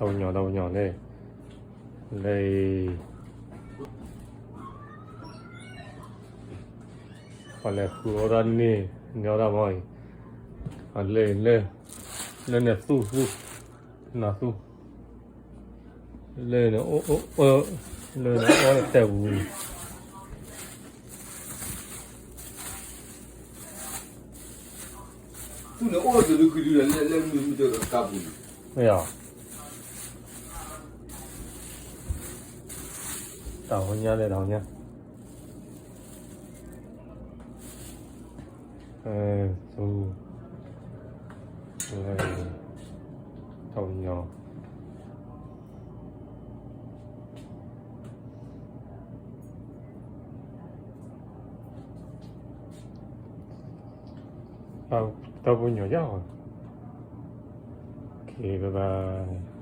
đầu nhỏ này đây còn là khu rắn nè nhỏ ra mày lên lên lên là su su là su lên là lên là tèo tu nó ô tô cứ đi lên mình được cả bùn bây giờ đầu nha đây đầu nha su lên đầu nhỏ tao tao vui nhỏ nhất rồi. Ok, bye bye.